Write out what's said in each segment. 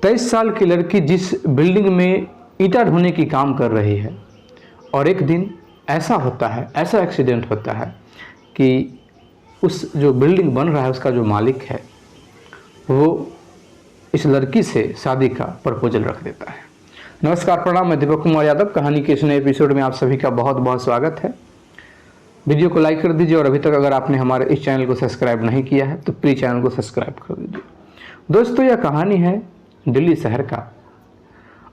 23 साल की लड़की जिस बिल्डिंग में ईंटा ढोने की काम कर रही है और एक दिन ऐसा होता है, ऐसा एक्सीडेंट होता है कि उस जो बिल्डिंग बन रहा है उसका जो मालिक है वो इस लड़की से शादी का प्रपोजल रख देता है। नमस्कार, प्रणाम। मैं दीपक कुमार यादव। कहानी के इस नए एपिसोड में आप सभी का बहुत बहुत स्वागत है। वीडियो को लाइक कर दीजिए और अभी तक अगर आपने हमारे इस चैनल को सब्सक्राइब नहीं किया है तो प्लीज़ चैनल को सब्सक्राइब कर दीजिए। दोस्तों, यह कहानी है दिल्ली शहर का।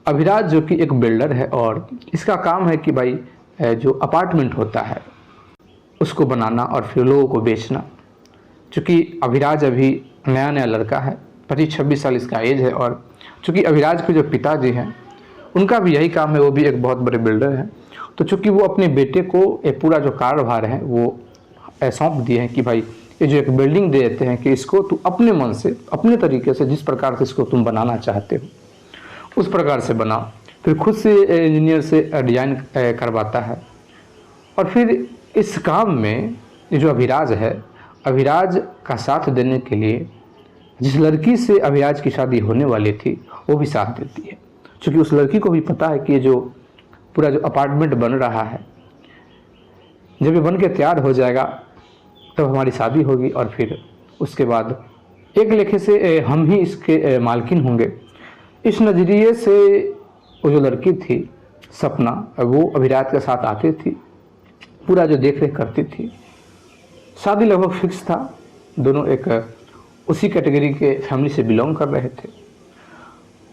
अभिराज जो कि एक बिल्डर है और इसका काम है कि भाई जो अपार्टमेंट होता है उसको बनाना और फिर लोगों को बेचना। चूँकि अभिराज अभी नया नया लड़का है, 25-26 साल इसका एज है और चूँकि अभिराज के जो पिताजी हैं उनका भी यही काम है, वो भी एक बहुत बड़े बिल्डर हैं। तो चूँकि वो अपने बेटे को एक पूरा जो कार्यभार है वो सौंप दिए हैं कि भाई ये जो एक बिल्डिंग दे देते हैं कि इसको तू अपने मन से, अपने तरीके से, जिस प्रकार से इसको तुम बनाना चाहते हो उस प्रकार से बनाओ। फिर खुद से इंजीनियर से डिज़ाइन करवाता है और फिर इस काम में जो अभिराज है, अभिराज का साथ देने के लिए जिस लड़की से अभिराज की शादी होने वाली थी वो भी साथ देती है। क्योंकि उस लड़की को भी पता है कि ये जो पूरा जो अपार्टमेंट बन रहा है जब ये बन के तैयार हो जाएगा तब हमारी शादी होगी और फिर उसके बाद एक लेखे से हम ही इसके मालकिन होंगे। इस नज़रिए से वो जो लड़की थी सपना, वो अभिराज के साथ आती थी, पूरा जो देख रेख करती थी। शादी लगभग फिक्स था, दोनों एक उसी कैटेगरी के फैमिली से बिलोंग कर रहे थे।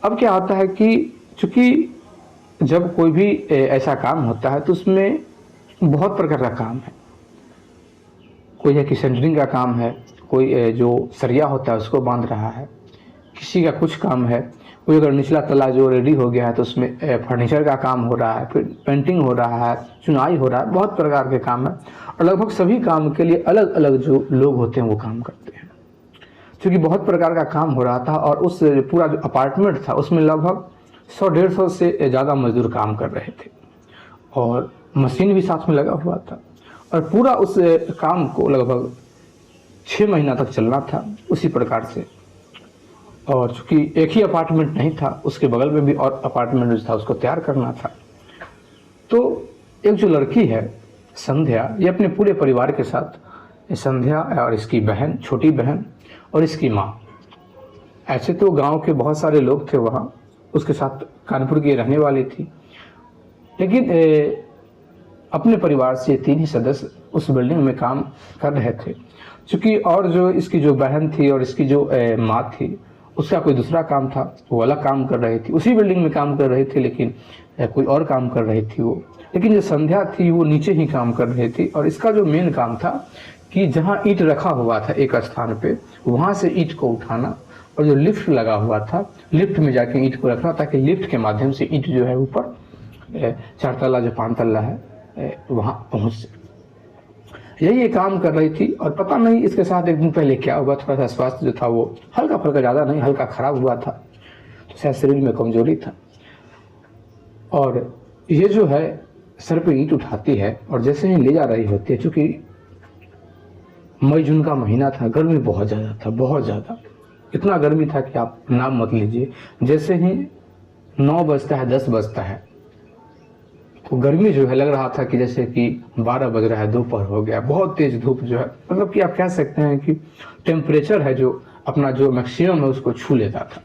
अब क्या होता है कि चूँकि जब कोई भी ऐसा काम होता है तो उसमें बहुत प्रकार का काम है। कोई है कि सेंटरिंग का काम है, कोई जो सरिया होता है उसको बांध रहा है, किसी का कुछ काम है, कोई अगर निचला तला जो रेडी हो गया है तो उसमें फर्नीचर का काम हो रहा है, फिर पेंटिंग हो रहा है, चुनाई हो रहा है, बहुत प्रकार के काम है। और लगभग सभी काम के लिए अलग अलग जो लोग होते हैं वो काम करते हैं। क्योंकि बहुत प्रकार का काम हो रहा था और उस पूरा जो अपार्टमेंट था उसमें लगभग 100-150 से ज़्यादा मजदूर काम कर रहे थे और मशीन भी साथ में लगा हुआ था और पूरा उस काम को लगभग 6 महीना तक चलना था उसी प्रकार से। और चूँकि एक ही अपार्टमेंट नहीं था, उसके बगल में भी और अपार्टमेंट जो था उसको तैयार करना था। तो एक जो लड़की है संध्या, ये अपने पूरे परिवार के साथ, संध्या और इसकी बहन, छोटी बहन और इसकी माँ, ऐसे तो गांव के बहुत सारे लोग थे वहाँ, उसके साथ कानपुर की रहने वाली थी, लेकिन अपने परिवार से 3 ही सदस्य उस बिल्डिंग में काम कर रहे थे। क्योंकि और जो इसकी जो बहन थी और इसकी जो माँ थी उसका कोई दूसरा काम था, वो अलग काम कर रही थी, उसी बिल्डिंग में काम कर रही थी लेकिन कोई और काम कर रही थी वो। लेकिन जो संध्या थी वो नीचे ही काम कर रही थी और इसका जो मेन काम था कि जहाँ ईंट रखा हुआ था एक स्थान पे, वहाँ से ईंट को उठाना और जो लिफ्ट लगा हुआ था लिफ्ट में जाके ईंट को रखना ताकि लिफ्ट के माध्यम से ईंट जो है ऊपर 4 तल्ला जो 5 तल्ला है वहाँ पहुँच सके। यही ये काम कर रही थी और पता नहीं इसके साथ एक दिन पहले क्या हुआ, थोड़ा सा स्वास्थ्य जो था वो हल्का फुल्का, ज़्यादा नहीं, हल्का खराब हुआ था, तो शायद शरीर में कमजोरी था। और ये जो है सर पे ईंट उठाती है और जैसे ही ले जा रही होती है, चूँकि मई जून का महीना था, गर्मी बहुत ज़्यादा था, बहुत ज़्यादा, इतना गर्मी था कि आप नाम मत लीजिए। जैसे ही 9 बजता है, 10 बजता है तो गर्मी जो है लग रहा था कि जैसे कि 12 बज रहा है, दोपहर हो गया, बहुत तेज धूप जो है, मतलब कि आप कह सकते हैं कि टेम्परेचर है जो अपना जो मैक्सिमम है उसको छू लेता था।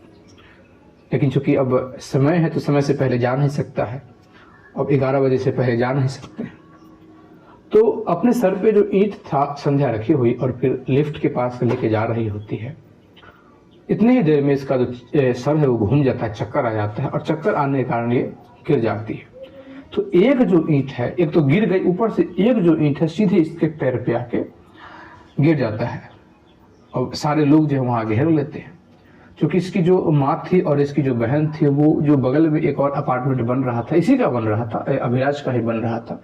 लेकिन चूंकि अब समय है तो समय से पहले जा नहीं सकता है, अब 11 बजे से पहले जा नहीं सकते हैं। तो अपने सर पे जो ईंट था संध्या रखी हुई और फिर लिफ्ट के पास लेके जा रही होती है। इतनी ही देर में इसका जो सर है वो घूम जाता है, चक्कर आ जाता है और चक्कर आने के कारण ये गिर जाती है। तो एक जो ईंट है, एक तो गिर गई, ऊपर से एक जो ईंट है सीधे इसके पैर पे आके गिर जाता है और सारे लोग जो है वहाँ घेर लेते हैं। क्योंकि इसकी जो माँ थी और इसकी जो बहन थी वो जो बगल में एक और अपार्टमेंट बन रहा था, इसी का बन रहा था, अभिराज का ही बन रहा था,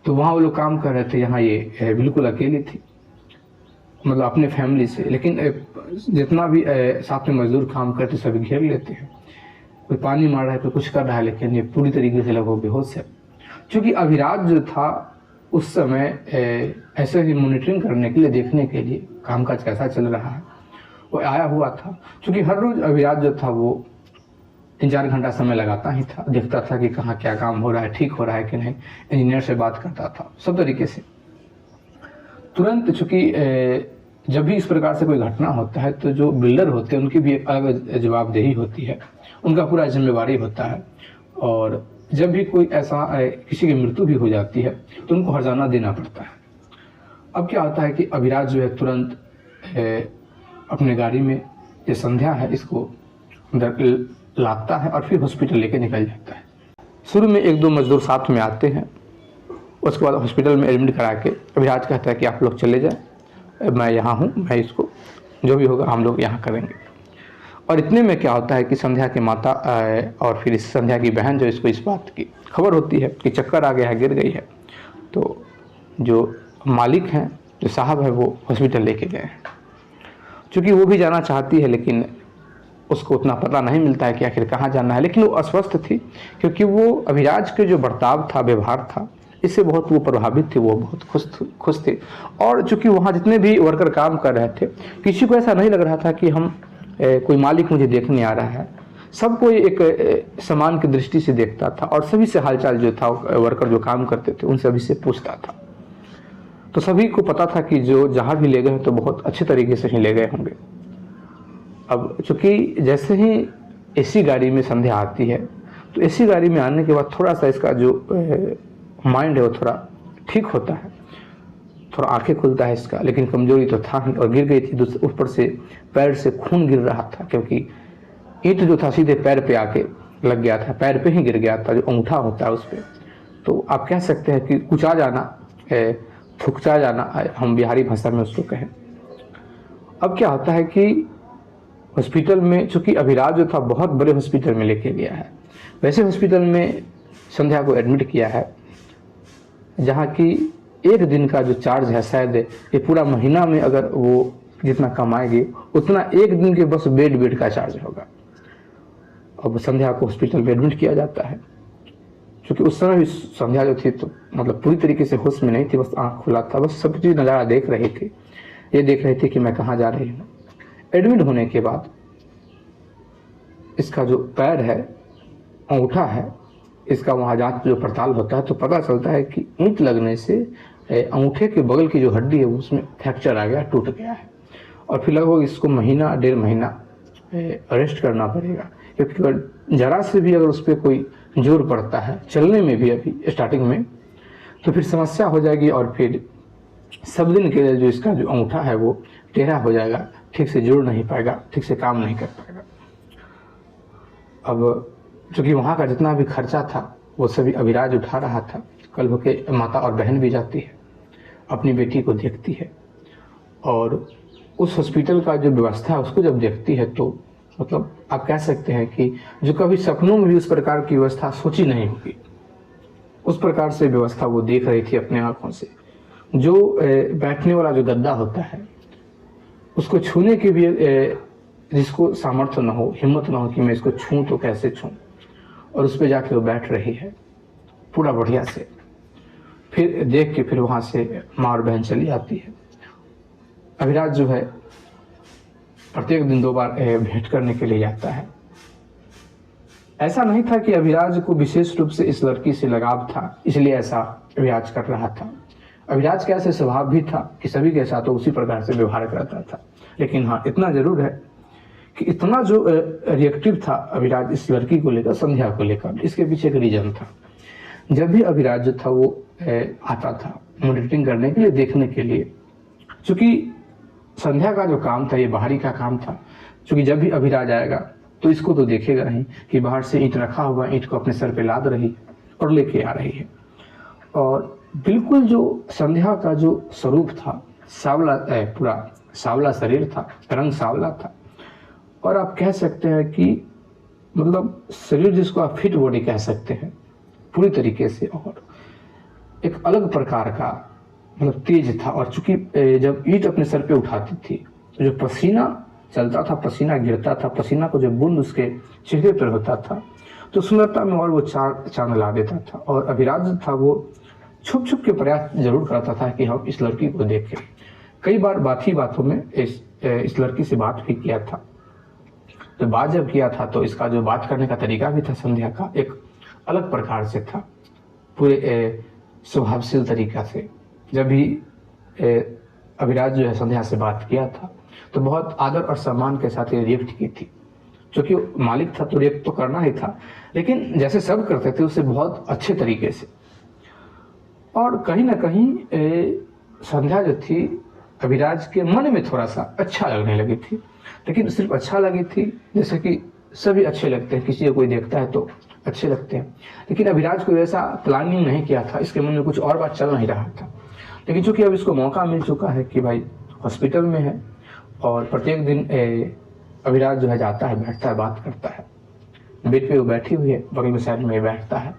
तो वहाँ वो लोग काम कर रहे थे। यहाँ ये बिल्कुल अकेली थी, मतलब अपने फैमिली से। लेकिन जितना भी साथ में मजदूर काम करते सभी घेर लेते हैं, कोई पानी मार रहा है, कोई कुछ कर रहा है, लेकिन ये पूरी तरीके से लगभग बेहोश है। क्योंकि अभिराज जो था उस समय ऐसे ही मॉनिटरिंग करने के लिए, देखने के लिए कामकाज कैसा चल रहा है, वो आया हुआ था। क्योंकि हर रोज़ अभिराज जो था वो 3-4 घंटा समय लगाता ही था, देखता था कि कहाँ क्या काम हो रहा है, ठीक हो रहा है कि नहीं, इंजीनियर से बात करता था, सब तरीके से। तुरंत चूँकि जब भी इस प्रकार से कोई घटना होता है तो जो बिल्डर होते हैं उनकी भी एक अलग जवाबदेही होती है, उनका पूरा जिम्मेवारी होता है। और जब भी कोई ऐसा किसी की मृत्यु भी हो जाती है तो उनको हर्जाना देना पड़ता है। अब क्या होता है कि अभिराज जो है तुरंत अपने गाड़ी में ये संध्या है इसको अंदर लाता है और फिर हॉस्पिटल लेके निकल जाता है। शुरू में 1-2 मजदूर साथ में आते हैं, उसके बाद हॉस्पिटल में एडमिट करा के अभिराज कहता है कि आप लोग चले जाएं, मैं यहाँ हूँ, मैं इसको जो भी होगा हम लोग यहाँ करेंगे। और इतने में क्या होता है कि संध्या की माता और फिर इस संध्या की बहन जो इसको इस बात की खबर होती है कि चक्कर आ गया है, गिर गई है। तो जो मालिक हैं, जो साहब है, वो हॉस्पिटल लेके गए हैं। चूँकि वो भी जाना चाहती है लेकिन उसको उतना पता नहीं मिलता है कि आखिर कहाँ जाना है, लेकिन वो अस्वस्थ थी क्योंकि वो अभिराज के जो बर्ताव था, व्यवहार था, इससे बहुत वो प्रभावित थी, वो बहुत खुश थे। और चूँकि वहाँ जितने भी वर्कर काम कर रहे थे, किसी को ऐसा नहीं लग रहा था कि हम कोई मालिक मुझे देखने आ रहा है। सबको एक समान की दृष्टि से देखता था और सभी से हालचाल जो था, वर्कर जो काम करते थे उन सभी से पूछता था। तो सभी को पता था कि जो जहाँ भी ले गए तो बहुत अच्छे तरीके से ही ले गए होंगे। अब चूँकि जैसे ही एसी गाड़ी में संध्या आती है तो एसी गाड़ी में आने के बाद थोड़ा सा इसका जो माइंड है वो थोड़ा ठीक होता है, थोड़ा आंखें खुलता है इसका, लेकिन कमजोरी तो था ही और गिर गई थी। ऊपर से पैर से खून गिर रहा था क्योंकि ईंट जो था सीधे पैर पे आके लग गया था, पैर पे ही गिर गया था, जो अंगूठा होता है उस पर। तो आप कह सकते हैं कि कुचा जाना, फुकचा जाना, हम बिहारी भाषा में उसको कहें। अब क्या होता है कि हॉस्पिटल में, चूँकि अभिराज जो था बहुत बड़े हॉस्पिटल में लेके गया है, वैसे हॉस्पिटल में संध्या को एडमिट किया है जहाँ की 1 दिन का जो चार्ज है, शायद ये पूरा महीना में अगर वो जितना कमाएगी उतना 1 दिन के बस बेड का चार्ज होगा। अब संध्या को हॉस्पिटल में एडमिट किया जाता है। क्योंकि उस समय भी संध्या जो थी तो मतलब पूरी तरीके से होश में नहीं थी, बस आँख खुला था, बस सब चीज़ नज़ारा देख रही थी, ये देख रही थी कि मैं कहाँ जा रही हूँ। एडमिट होने के बाद इसका जो पैर है, अंगूठा है, इसका वहाँ जांच जो पड़ताल होता है तो पता चलता है कि ईंट लगने से अंगूठे के बगल की जो हड्डी है उसमें फ्रैक्चर आ गया, टूट गया है। और फिर लगभग इसको 1-1.5 महीना रेस्ट करना पड़ेगा, क्योंकि जरा से भी अगर उस पर कोई जोर पड़ता है चलने में भी अभी स्टार्टिंग में, तो फिर समस्या हो जाएगी और फिर सब दिन के लिए जो इसका जो अंगूठा है वो टेढ़ा हो जाएगा, ठीक से जुड़ नहीं पाएगा, ठीक से काम नहीं कर पाएगा। अब चूँकि वहाँ का जितना भी खर्चा था वो सभी अभिराज उठा रहा था। कल होके माता और बहन भी जाती है, अपनी बेटी को देखती है और उस हॉस्पिटल का जो व्यवस्था है उसको जब देखती है तो मतलब आप कह सकते हैं कि जो कभी सपनों में भी उस प्रकार की व्यवस्था सोची नहीं होगी, उस प्रकार से व्यवस्था वो देख रही थी अपने आँखों से। जो बैठने वाला जो गद्दा होता है उसको छूने की भी जिसको सामर्थ्य ना हो, हिम्मत ना हो कि मैं इसको छूं तो कैसे छूं, और उस पर जाके वो बैठ रही है पूरा बढ़िया से। फिर देख के फिर वहाँ से माँ और बहन चली आती है। अभिराज जो है प्रत्येक दिन 2 बार भेंट करने के लिए जाता है। ऐसा नहीं था कि अभिराज को विशेष रूप से इस लड़की से लगाव था इसलिए ऐसा अभिराज कर रहा था। अभिराज का ऐसे स्वभाव भी था कि सभी के साथ उसी प्रकार से व्यवहार करता था। लेकिन हाँ, इतना जरूर है कि इतना जो रिएक्टिव था अभिराज इस लड़की को लेकर, संध्या को लेकर, इसके पीछे एक रीजन था। जब भी अभिराज जो था वो आता था मॉनिटरिंग करने के लिए, देखने के लिए, चूँकि संध्या का जो काम था ये बाहरी का काम था। चूँकि जब भी अभिराज आएगा तो इसको तो देखेगा ही कि बाहर से ईंट रखा हुआ, ईंट को अपने सर पे लाद रही और लेके आ रही है। और बिल्कुल जो संध्या का जो स्वरूप था, सावला, पूरा सावला शरीर था, रंग सावला था, और आप कह सकते हैं कि मतलब शरीर जिसको आप फिट बॉडी कह सकते हैं पूरी तरीके से, और एक अलग प्रकार का मतलब तेज था। और चूंकि जब ईंट अपने सर पे उठाती थी तो जो पसीना चलता था, पसीना गिरता था, पसीना को जब बूंद उसके चेहरे पर होता था तो सुंदरता में और वो चांद ला देता था। और अभिराज था वो छुप के प्रयास जरूर करता था कि हम इस लड़की को देखें। कई बार बातों में इस इस लड़की से बात भी किया था। तो बात जब किया था तो इसका जो बात करने का तरीका भी था संध्या का एक अलग प्रकार से था, पूरे स्वभावशील तरीका से। जब भी अभिराज जो है संध्या से बात किया था तो बहुत आदर और सम्मान के साथ ये रिएक्ट की थी। क्योंकि मालिक था तो रिएक्ट तो करना ही था, लेकिन जैसे सब करते थे उससे बहुत अच्छे तरीके से। और कहीं ना कहीं संध्या जो थी अभिराज के मन में थोड़ा सा अच्छा लगने लगी थी, लेकिन सिर्फ अच्छा लगी थी जैसे कि सभी अच्छे लगते हैं, किसी को कोई देखता है तो अच्छे लगते हैं। लेकिन अभिराज को वैसा प्लानिंग नहीं किया था, इसके मन में कुछ और बात चल नहीं रहा था। लेकिन चूंकि अब इसको मौका मिल चुका है कि भाई हॉस्पिटल में है और प्रत्येक दिन अभिराज जो है जाता है, बैठता है, बात करता है। बेड पे वो बैठी हुई है, बगल में साइड में बैठता है,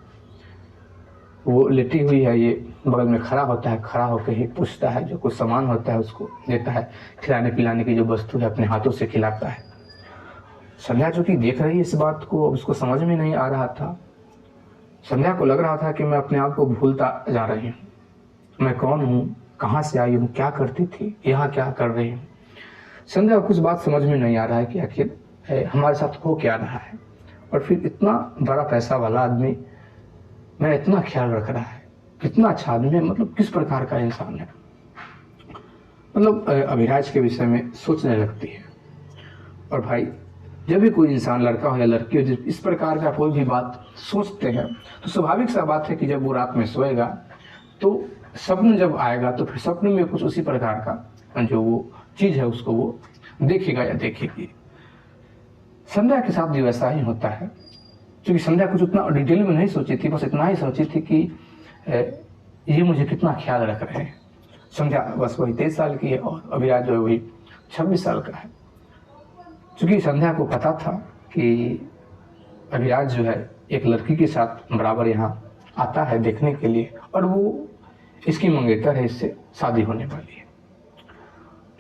वो लेटी हुई है, ये बगल में खड़ा होता है, खड़ा होकर ही पूछता है, जो कुछ सामान होता है उसको देता है, खिलाने पिलाने की जो वस्तु है अपने हाथों से खिलाता है। संध्या जो कि देख रही है इस बात को, उसको समझ में नहीं आ रहा था। संध्या को लग रहा था कि मैं अपने आप को भूलता जा रही हूँ, मैं कौन हूँ, कहाँ से आई हूँ, क्या करती थी, यहाँ क्या कर रही हूँ। संध्या को कुछ बात समझ में नहीं आ रहा है कि आखिर हमारे साथ हो क्या रहा है। और फिर इतना बड़ा पैसा वाला आदमी मेरा इतना ख्याल रख रहा है, कितना अच्छा आदमी है, मतलब किस प्रकार का इंसान है। मतलब अभिराज के विषय में सोचने लगती है। और भाई जब भी कोई इंसान, लड़का हो या लड़की हो, जब इस प्रकार का कोई भी बात सोचते हैं तो स्वाभाविक सा बात है कि जब वो रात में सोएगा तो सपन जब आएगा तो फिर सपने में कुछ उसी प्रकार का जो वो चीज़ है उसको वो देखेगा या देखेगी। संध्या के साथ भी वैसा ही होता है, क्योंकि संध्या कुछ उतना डिटेल में नहीं सोची थी, बस इतना ही सोची थी कि ये मुझे कितना ख्याल रख रहे हैं। संध्या बस वही 23 साल की है और अभिराज जो है वही 26 साल का है। क्योंकि संध्या को पता था कि अभिराज जो है एक लड़की के साथ बराबर यहाँ आता है देखने के लिए और वो इसकी मंगेतर है, इससे शादी होने वाली है।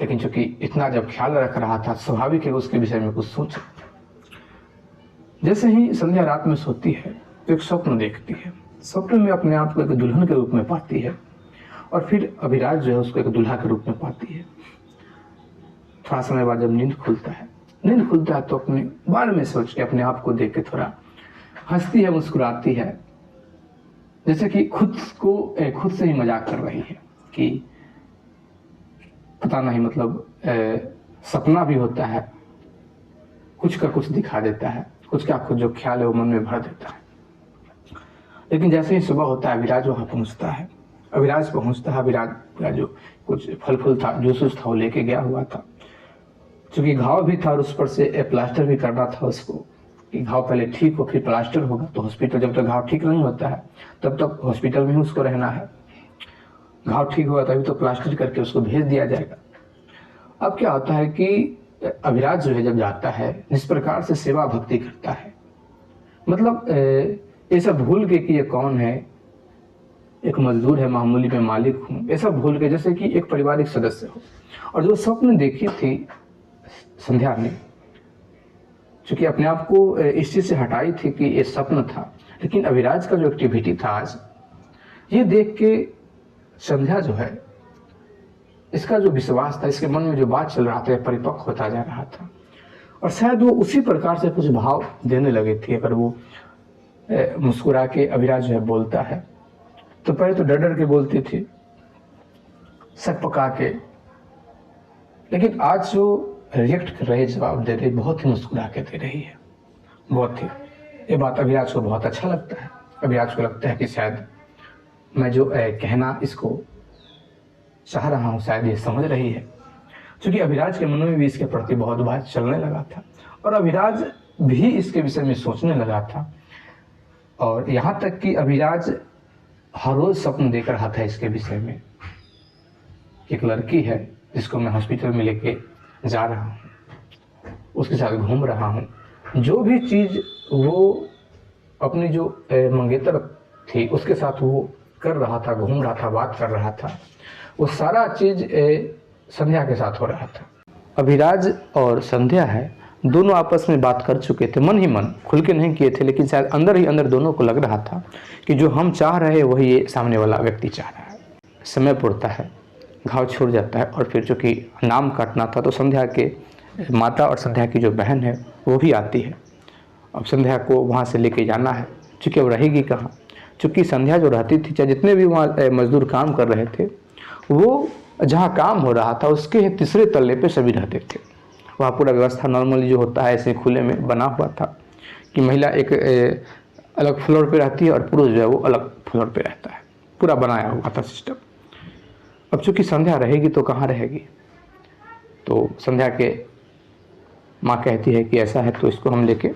लेकिन चूंकि इतना जब ख्याल रख रहा था, स्वाभाविक है उसके विषय में कुछ सोचे। जैसे ही संध्या रात में सोती है तो एक स्वप्न देखती है। स्वप्न में अपने आप को एक दुल्हन के रूप में पाती है और फिर अभिराज जो है उसको एक दूल्हा के रूप में पाती है। थोड़ा समय बाद जब नींद खुलता है तो अपने बारे में सोच के, अपने आप को देख के थोड़ा हंसती है, मुस्कुराती है, जैसे कि खुद से ही मजाक कर रही है कि पता नहीं, मतलब सपना भी होता है, कुछ का कुछ दिखा देता है, कुछ का कुछ जो ख्याल है वो मन में भर देता है। लेकिन जैसे ही सुबह होता है अभिराज वहाँ पहुँचता है। अभिराज का जो कुछ फल फूल था, जूस था, वो लेके गया हुआ था। क्योंकि घाव भी था और उस पर से प्लास्टर भी करना था उसको, कि घाव पहले ठीक हो फिर प्लास्टर होगा। तो हॉस्पिटल, जब तक घाव ठीक नहीं होता है तब तक हॉस्पिटल में ही उसको रहना है। घाव ठीक हुआ तभी तो प्लास्टर करके उसको भेज दिया जाएगा। अब क्या होता है कि अभिराज जो है जब जाता है, जिस प्रकार से सेवा भक्ति करता है, मतलब ये सब भूल के कि ये कौन है, एक मजदूर है मामूली, में मालिक हूँ, ये सब भूल के जैसे कि एक पारिवारिक सदस्य हो। और जो स्वप्न देखी थी संध्या ने, चूंकि अपने आप को इस चीज से हटाई थी कि ये स्वप्न था, लेकिन अभिराज का जो एक्टिविटी था आज, ये देख के संध्या जो है, इसका जो विश्वास था, इसके मन में जो बात चल रहा था, परिपक्व होता जा रहा था। और शायद वो उसी प्रकार से कुछ भाव देने लगे थे। अगर वो मुस्कुरा के अभिराज जो है बोलता है तो पहले तो डर डर के बोलती थी, सक पका के, लेकिन आज जो रिएक्ट कर रही, जवाब दे रही, बहुत ही मुस्कुरा के दे रही है, बहुत ही। ये बात अभिराज को बहुत अच्छा लगता है। अभिराज को लगता है कि शायद मैं जो कहना इसको चाह रहा हूँ शायद ये समझ रही है। क्योंकि अभिराज के मन में भी इसके प्रति बहुत बात चलने लगा था और अभिराज भी इसके विषय में सोचने लगा था। और यहाँ तक कि अभिराज हर रोज सपन देख रहा था इसके विषय में। एक लड़की है जिसको मैं हॉस्पिटल में लेके जा रहा हूँ, उसके साथ घूम रहा हूँ, जो भी चीज़ वो अपनी जो मंगेतर थी उसके साथ वो कर रहा था, घूम रहा था, बात कर रहा था, वो सारा चीज़ संध्या के साथ हो रहा था। अभिराज और संध्या है, दोनों आपस में बात कर चुके थे, मन ही मन, खुल के नहीं किए थे, लेकिन शायद अंदर ही अंदर दोनों को लग रहा था कि जो हम चाह रहे हैं वही ये सामने वाला व्यक्ति चाह रहा है। समय पुरता है, घाव छूट जाता है। और फिर चूँकि नाम काटना था तो संध्या के माता और संध्या की जो बहन है वो भी आती है। अब संध्या को वहाँ से लेके जाना है, चूँकि अब रहेगी कहाँ। चूँकि संध्या जो रहती थी, चाहे जितने भी वहाँ मजदूर काम कर रहे थे, वो जहाँ काम हो रहा था उसके तीसरे तल्ले पे सभी रहते थे। वहाँ पूरा व्यवस्था नॉर्मली जो होता है ऐसे खुले में बना हुआ था कि महिला एक अलग फ्लोर पे रहती है और पुरुष जो है वो अलग फ्लोर पे रहता है, पूरा बनाया हुआ था सिस्टम। अब चूँकि संध्या रहेगी तो कहाँ रहेगी, तो संध्या के माँ कहती है कि ऐसा है तो इसको हम लेके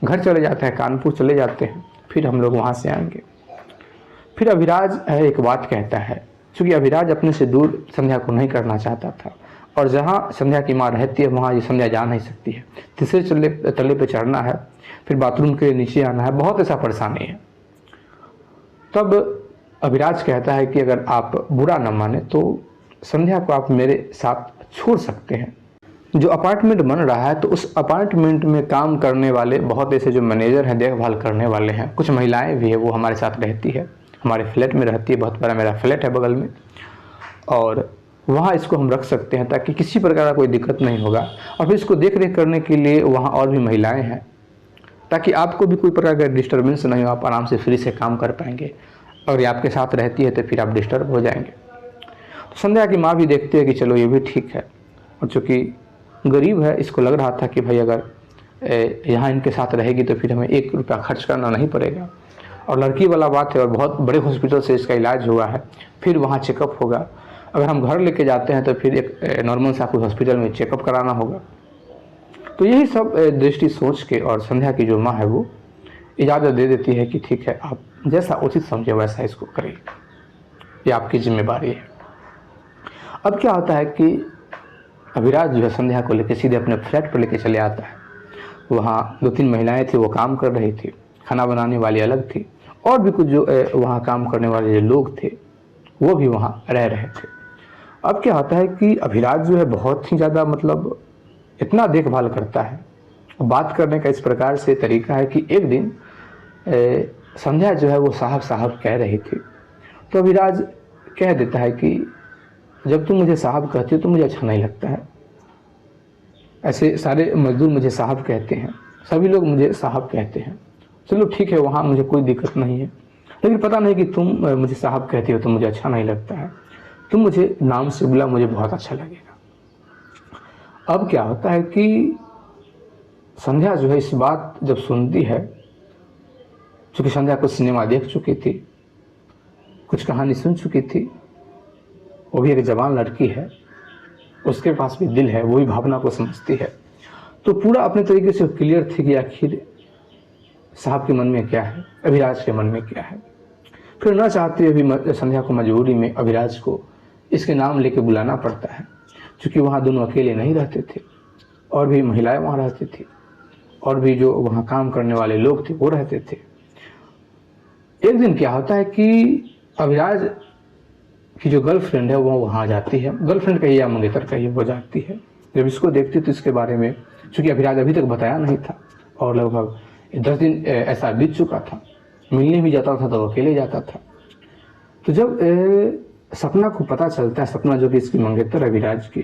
घर चले जाते हैं, कानपुर चले जाते हैं, फिर हम लोग वहाँ से आएंगे। फिर अभिराज एक बात कहता है, क्योंकि अभिराज अपने से दूर संध्या को नहीं करना चाहता था, और जहाँ संध्या की माँ रहती है वहाँ ये संध्या जा नहीं सकती है। तीसरे तल्ले पे चढ़ना है, फिर बाथरूम के नीचे आना है, बहुत ऐसा परेशानी है। तब अभिराज कहता है कि अगर आप बुरा न माने तो संध्या को आप मेरे साथ छोड़ सकते हैं। जो अपार्टमेंट बन रहा है तो उस अपार्टमेंट में काम करने वाले बहुत ऐसे जो मैनेजर हैं, देखभाल करने वाले हैं, कुछ महिलाएं भी है, वो हमारे साथ रहती है, हमारे फ्लैट में रहती है। बहुत बड़ा मेरा फ्लैट है बगल में, और वहाँ इसको हम रख सकते हैं ताकि किसी प्रकार का कोई दिक्कत नहीं होगा। और फिर इसको देख रेख करने के लिए वहाँ और भी महिलाएं हैं, ताकि आपको भी कोई प्रकार का डिस्टर्बेंस नहीं हो, आप आराम से फ्री से काम कर पाएंगे। और ये आपके साथ रहती है तो फिर आप डिस्टर्ब हो जाएंगे। तो संध्या की माँ भी देखती है कि चलो ये भी ठीक है, और चूँकि गरीब है, इसको लग रहा था कि भाई अगर यहाँ इनके साथ रहेगी तो फिर हमें 1 रुपया खर्च करना नहीं पड़ेगा, और लड़की वाला बात है, और बहुत बड़े हॉस्पिटल से इसका इलाज हुआ है, फिर वहाँ चेकअप होगा। अगर हम घर लेके जाते हैं तो फिर एक नॉर्मल सा कोई हॉस्पिटल में चेकअप कराना होगा। तो यही सब दृष्टि सोच के और संध्या की जो माँ है वो इजाज़त दे देती है कि ठीक है, आप जैसा उचित समझे वैसा इसको करिए, ये आपकी जिम्मेदारी है। अब क्या होता है कि अभिराज जो है संध्या को लेकर सीधे अपने फ्लैट पर लेके चले आता है। वहाँ 2-3 महिलाएं थी, वो काम कर रही थी, खाना बनाने वाली अलग थी, और भी कुछ जो वहाँ काम करने वाले जो लोग थे वो भी वहाँ रह रहे थे। अब क्या होता है कि अभिराज जो है बहुत ही ज़्यादा मतलब इतना देखभाल करता है, बात करने का इस प्रकार से तरीका है कि एक दिन संध्या जो है वो साहब साहब कह रही थी, तो अभिराज कह देता है कि जब तुम मुझे साहब कहती हो तो मुझे अच्छा नहीं लगता है। ऐसे सारे मजदूर मुझे साहब कहते हैं, सभी लोग मुझे साहब कहते हैं, चलो ठीक है, वहाँ मुझे कोई दिक्कत नहीं है, लेकिन पता नहीं कि तुम मुझे साहब कहती हो तो मुझे अच्छा नहीं लगता है, तुम मुझे नाम से बुला, मुझे बहुत अच्छा लगेगा। अब क्या होता है कि संध्या जो है इस बात जब सुनती है, चूँकि संध्या कुछ सिनेमा देख चुकी थी, कुछ कहानी सुन चुकी थी, वो भी एक जवान लड़की है, उसके पास भी दिल है, वो भी भावना को समझती है, तो पूरा अपने तरीके से क्लियर थी कि आखिर साहब के मन में क्या है, अभिराज के मन में क्या है। फिर न चाहते हुए संध्या को मजबूरी में अभिराज को इसके नाम लेके बुलाना पड़ता है, क्योंकि वहाँ दोनों अकेले नहीं रहते थे, और भी महिलाएं वहाँ रहती थी, और भी जो वहाँ काम करने वाले लोग थे वो रहते थे। एक दिन क्या होता है कि अभिराज की जो गर्लफ्रेंड है वो वहाँ जाती है, गर्लफ्रेंड कहिए या मंगेतर कहिए, वो जाती है। जब इसको देखती तो इसके बारे में, चूँकि अभिराज अभी तक बताया नहीं था, और लगभग 10 दिन ऐसा बीत चुका था, मिलने भी जाता था तो अकेले जाता था। तो जब सपना को पता चलता है, सपना जो कि इसकी मंगेतर है अभिराज की,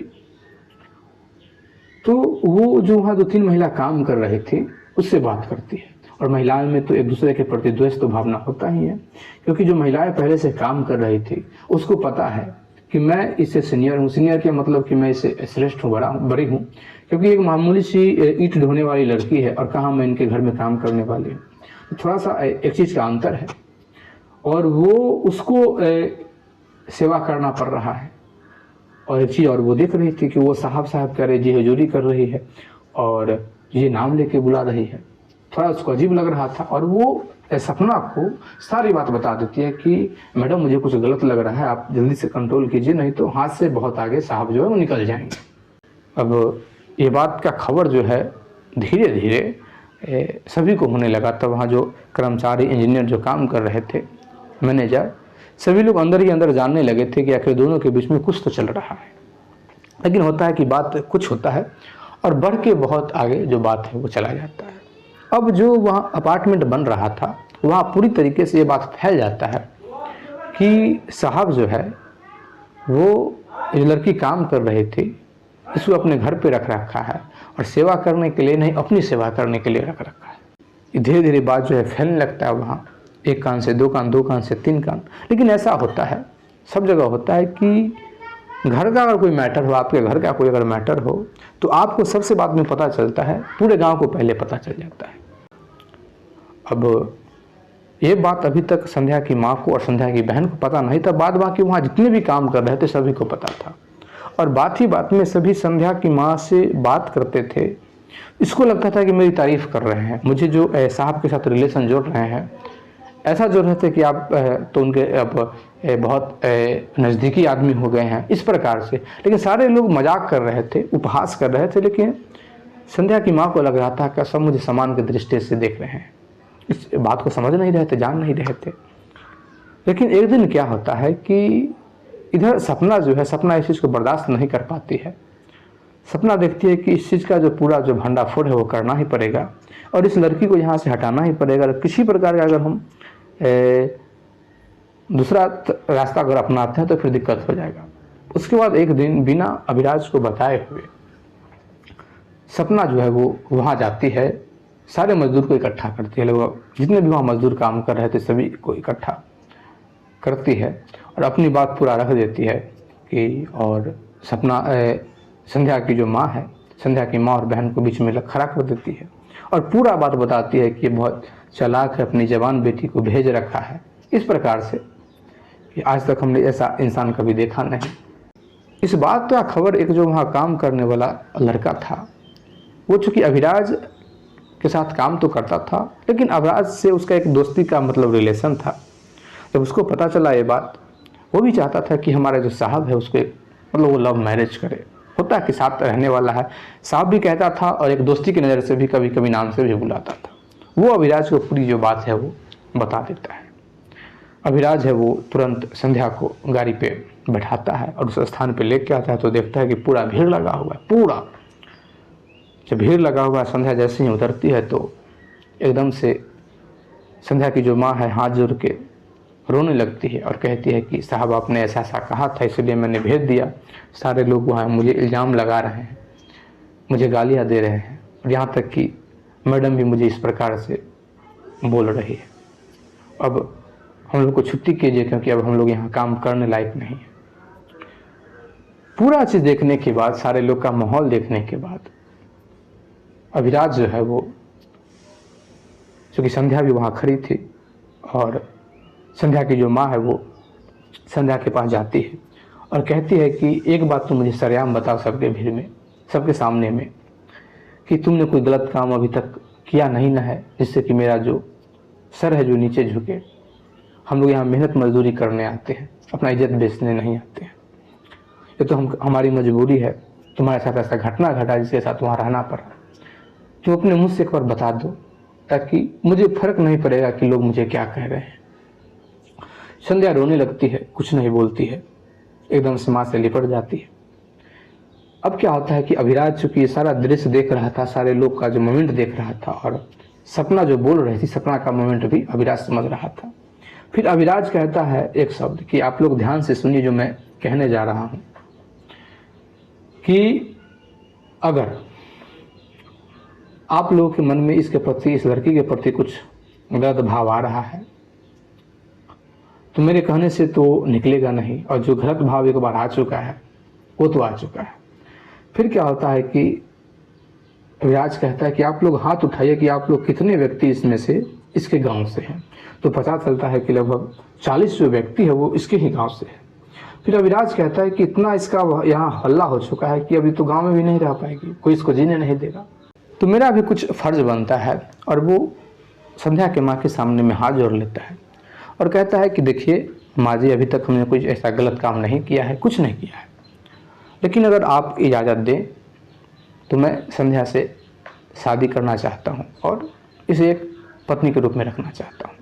तो वो जो वहाँ 2-3 महिला काम कर रही थी उससे बात करती है। और महिलाओं में तो एक दूसरे के प्रति द्वेष तो भावना होता ही है, क्योंकि जो महिलाएं पहले से काम कर रही थी उसको पता है कि मैं इससे सीनियर हूँ, सीनियर के मतलब कि मैं इससे श्रेष्ठ हूँ, बड़ी हूँ, क्योंकि एक मामूली सी ईंट ढोने वाली लड़की है और कहाँ मैं इनके घर में काम करने वाली हूँ। तो थोड़ा सा एक चीज़ का अंतर है, और वो उसको सेवा करना पड़ रहा है। और एक चीज़ और वो देख रही थी कि वो साहब साहब कह रही, जी हजूरी कर रही है और ये नाम लेके बुला रही है, थोड़ा उसको अजीब लग रहा था। और वो सपना को सारी बात बता देती है कि मैडम मुझे कुछ गलत लग रहा है, आप जल्दी से कंट्रोल कीजिए, नहीं तो हाथ से बहुत आगे साहब जो है वो निकल जाएंगे। अब ये बात का खबर जो है धीरे धीरे सभी को होने लगा। तब वहाँ जो कर्मचारी, इंजीनियर जो काम कर रहे थे, मैनेजर, सभी लोग अंदर ही अंदर जानने लगे थे कि आखिर दोनों के बीच में कुछ तो चल रहा है। लेकिन होता है कि बात कुछ होता है और बढ़ के बहुत आगे जो बात है वो चला जाता है। अब जो वहाँ अपार्टमेंट बन रहा था वहाँ पूरी तरीके से ये बात फैल जाता है कि साहब जो है वो जो लड़की काम कर रही थी इसको अपने घर पे रख रखा है और सेवा करने के लिए नहीं, अपनी सेवा करने के लिए रख रखा है। धीरे धीरे बात जो है फैलने लगता है, वहाँ एक कान से दो कान, दो कान से तीन कान। लेकिन ऐसा होता है, सब जगह होता है कि घर का अगर कोई मैटर हो, आपके घर का कोई अगर मैटर हो, तो आपको सबसे बाद में पता चलता है, पूरे गांव को पहले पता चल जाता है। अब ये बात अभी तक संध्या की माँ को और संध्या की बहन को पता नहीं था। बाद बाकी वहाँ जितने भी काम कर रहे थे सभी को पता था, और बात ही बात में सभी संध्या की माँ से बात करते थे। इसको लगता था कि मेरी तारीफ कर रहे हैं, मुझे जो साहब के साथ रिलेशन जोड़ रहे हैं, ऐसा जोड़ रहे थे कि आप तो उनके अब बहुत नज़दीकी आदमी हो गए हैं, इस प्रकार से। लेकिन सारे लोग मजाक कर रहे थे, उपहास कर रहे थे, लेकिन संध्या की माँ को लग रहा था कि सब मुझे समान की दृष्टि से देख रहे हैं, इस बात को समझ नहीं रहे थे, जान नहीं रहे थे। लेकिन एक दिन क्या होता है कि इधर सपना जो है, सपना इस चीज़ को बर्दाश्त नहीं कर पाती है। सपना देखती है कि इस चीज़ का जो पूरा जो भंडाफोड़ है वो करना ही पड़ेगा और इस लड़की को यहाँ से हटाना ही पड़ेगा। किसी प्रकार का अगर हम दूसरा रास्ता अगर अपनाते हैं तो फिर दिक्कत हो जाएगा। उसके बाद एक दिन बिना अभिराज को बताए हुए सपना जो है वो वहाँ जाती है, सारे मजदूर को इकट्ठा करती है, लोग जितने भी वहाँ मजदूर काम कर रहे थे सभी को इकट्ठा करती है और अपनी बात पूरा रख देती है कि, और सपना संध्या की जो माँ है, संध्या की माँ और बहन को बीच में खड़ा कर देती है और पूरा बात बताती है कि ये बहुत चालाक है, अपनी जवान बेटी को भेज रखा है, इस प्रकार से कि आज तक हमने ऐसा इंसान कभी देखा नहीं। इस बात का खबर एक जो वहाँ काम करने वाला लड़का था, वो चूँकि अभिराज के साथ काम तो करता था, लेकिन अभिराज से उसका एक दोस्ती का मतलब रिलेशन था। जब उसको पता चला ये बात, वो भी चाहता था कि हमारा जो साहब है उसको एक मतलब वो लव मैरिज करे। होता कि साथ रहने वाला है, साहब भी कहता था और एक दोस्ती की नज़र से भी कभी कभी नाम से भी बुलाता था। वो अभिराज को पूरी जो बात है वो बता देता है। अभिराज है वो तुरंत संध्या को गाड़ी पे बैठाता है और उस स्थान पे लेके आता है तो देखता है कि पूरा भीड़ लगा हुआ है। पूरा जब भीड़ लगा हुआ है, संध्या जैसे ही उतरती है तो एकदम से संध्या की जो माँ है हाथ जोड़ के रोने लगती है और कहती है कि साहब आपने ऐसा ऐसा कहा था इसलिए मैंने भेज दिया, सारे लोग वहाँ मुझे इल्ज़ाम लगा रहे हैं, मुझे गालियाँ दे रहे हैं और यहाँ तक कि मैडम भी मुझे इस प्रकार से बोल रही है। अब हम लोग को छुट्टी कीजिए क्योंकि अब हम लोग यहाँ काम करने लायक नहीं है। पूरा चीज़ देखने के बाद, सारे लोग का माहौल देखने के बाद अभिराज जो है वो, चूँकि संध्या भी वहाँ खड़ी थी और संध्या की जो माँ है वो संध्या के पास जाती है और कहती है कि एक बात तुम मुझे सरेआम बताओ सबके भीड़ में, सबके सामने में, कि तुमने कोई गलत काम अभी तक किया नहीं ना है जिससे कि मेरा जो सर है जो नीचे झुके। हम लोग यहाँ मेहनत मजदूरी करने आते हैं, अपना इज्जत बेचने नहीं आते हैं। ये तो हमारी मजबूरी है, तुम्हारे साथ ऐसा घटना घटा जिसके साथ वहाँ रहना पड़ा, तुम अपने मुँह से एक बार बता दो ताकि मुझे फर्क नहीं पड़ेगा कि लोग मुझे क्या कह रहे हैं। संध्या रोने लगती है, कुछ नहीं बोलती है, एकदम से माँ से लिपट जाती है। अब क्या होता है कि अभिराज चूंकि ये सारा दृश्य देख रहा था, सारे लोग का जो मोमेंट देख रहा था और सपना जो बोल रही थी, सपना का मोमेंट भी अभिराज समझ रहा था। फिर अभिराज कहता है एक शब्द कि आप लोग ध्यान से सुनिए जो मैं कहने जा रहा हूँ, कि अगर आप लोगों के मन में इसके प्रति, इस लड़की के प्रति कुछ गलत भाव आ रहा है तो मेरे कहने से तो निकलेगा नहीं, और जो गलत भाव एक बार आ चुका है वो तो आ चुका है। फिर क्या होता है कि अभिराज कहता है कि आप लोग हाथ उठाइए कि आप लोग कितने व्यक्ति इसमें से इसके गांव से हैं। तो पता चलता है कि लगभग 40 जो व्यक्ति है वो इसके ही गांव से है। फिर अभिराज कहता है कि इतना इसका यहाँ हल्ला हो चुका है कि अभी तो गांव में भी नहीं रह पाएगी, कोई इसको जीने नहीं देगा, तो मेरा भी कुछ फर्ज बनता है। और वो संध्या के माँ के सामने में हाथ जोड़ लेता है और कहता है कि देखिए माँ जी, अभी तक हमने कुछ ऐसा गलत काम नहीं किया है, कुछ नहीं किया है, लेकिन अगर आप इजाज़त दें तो मैं संध्या से शादी करना चाहता हूँ और इसे एक पत्नी के रूप में रखना चाहता हूँ।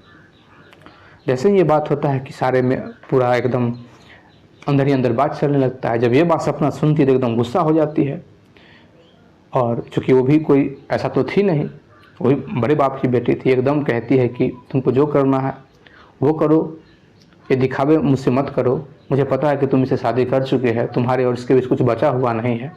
जैसे ही ये बात होता है कि सारे में पूरा एकदम अंदर ही अंदर बात चलने लगता है। जब ये बात सपना सुनती है तो एकदम गुस्सा हो जाती है, और चूँकि वो भी कोई ऐसा तो थी नहीं, वही बड़े बाप की बेटी थी, एकदम कहती है कि तुमको जो करना है वो करो, ये दिखावे मुझसे मत करो, मुझे पता है कि तुम इसे शादी कर चुके हैं, तुम्हारे और इसके बीच कुछ बचा हुआ नहीं है,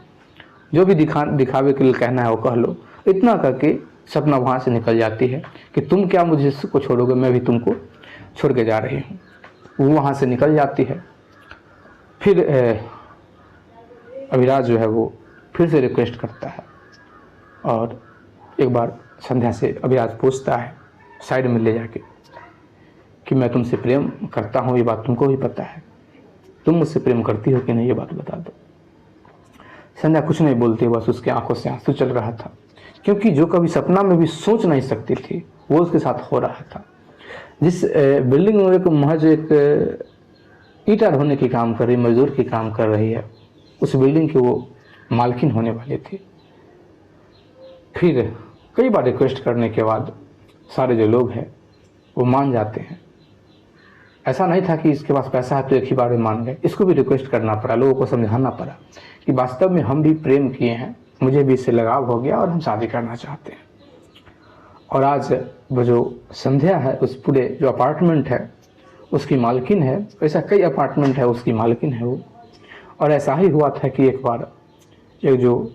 जो भी दिखावे के लिए कहना है वो कह लो। इतना करके सपना वहाँ से निकल जाती है कि तुम क्या मुझे को छोड़ोगे, मैं भी तुमको छोड़ के जा रही हूँ। वो वहाँ से निकल जाती है। फिर अभिराज जो है वो फिर से रिक्वेस्ट करता है और एक बार संध्या से अभिराज पूछता है साइड में ले जाके कि मैं तुमसे प्रेम करता हूँ, ये बात तुमको भी पता है, तुम मुझसे प्रेम करती हो कि नहीं, ये बात बता दो। संध्या कुछ नहीं बोलती, बस उसके आंखों से आंसू चल रहा था, क्योंकि जो कभी सपना में भी सोच नहीं सकती थी वो उसके साथ हो रहा था। जिस बिल्डिंग में एक महज एक ईंटा ढोने की काम कर रही, मजदूर की काम कर रही है, उस बिल्डिंग की वो मालकिन होने वाली थी। फिर कई बार रिक्वेस्ट करने के बाद सारे जो लोग हैं वो मान जाते हैं। ऐसा नहीं था कि इसके पास पैसा है तो एक ही बार में मान गए, इसको भी रिक्वेस्ट करना पड़ा, लोगों को समझाना पड़ा कि वास्तव में हम भी प्रेम किए हैं, मुझे भी इससे लगाव हो गया और हम शादी करना चाहते हैं। और आज वो जो संध्या है उस पूरे जो अपार्टमेंट है उसकी मालकिन है, ऐसा कई अपार्टमेंट है उसकी मालकिन है वो। और ऐसा ही हुआ था कि एक बार एक जो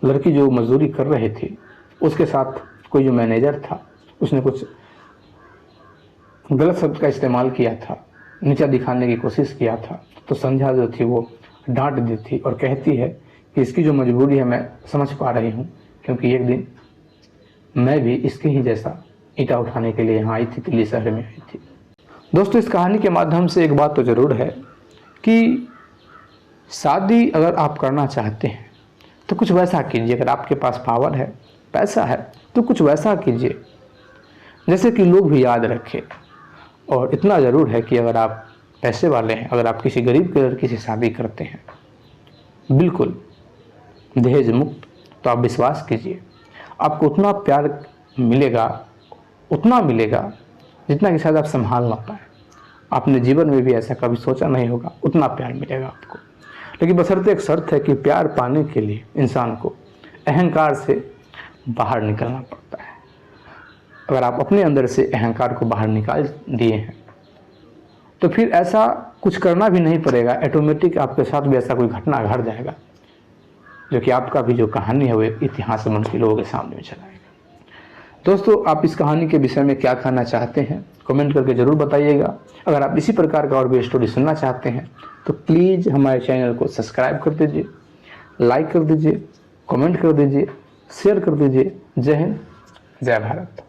लड़की जो मजदूरी कर रही थी उसके साथ कोई जो मैनेजर था उसने कुछ गलत शब्द का इस्तेमाल किया था, नीचा दिखाने की कोशिश किया था। तो संध्या जो थी वो डांट दी थी और कहती है कि इसकी जो मजबूरी है मैं समझ पा रही हूँ, क्योंकि एक दिन मैं भी इसके ही जैसा ईंटा उठाने के लिए यहाँ आई थी, दिल्ली शहर में आई थी। दोस्तों, इस कहानी के माध्यम से एक बात तो ज़रूर है कि शादी अगर आप करना चाहते हैं तो कुछ वैसा कीजिए। अगर आपके पास पावर है, पैसा है, तो कुछ वैसा कीजिए जैसे कि लोग भी याद रखें। और इतना ज़रूर है कि अगर आप पैसे वाले हैं, अगर आप किसी गरीब की लड़की से शादी करते हैं बिल्कुल दहेज मुक्त, तो आप विश्वास कीजिए आपको उतना प्यार मिलेगा, उतना मिलेगा जितना कि शायद आप संभाल ना पाए। आपने जीवन में भी ऐसा कभी सोचा नहीं होगा, उतना प्यार मिलेगा आपको। लेकिन बशर्ते एक शर्त है कि प्यार पाने के लिए इंसान को अहंकार से बाहर निकलना पड़ता है। अगर आप अपने अंदर से अहंकार को बाहर निकाल दिए हैं तो फिर ऐसा कुछ करना भी नहीं पड़ेगा, ऑटोमेटिक आपके साथ भी ऐसा कोई घटना घट जाएगा जो कि आपका भी जो कहानी है वो एक इतिहास बन के लोगों के सामने में चलाएगा। दोस्तों, आप इस कहानी के विषय में क्या कहना चाहते हैं कमेंट करके ज़रूर बताइएगा। अगर आप इसी प्रकार का और भी स्टोरी सुनना चाहते हैं तो प्लीज़ हमारे चैनल को सब्सक्राइब कर दीजिए, लाइक कर दीजिए, कमेंट कर दीजिए, शेयर कर दीजिए। जय हिंद, जय भारत।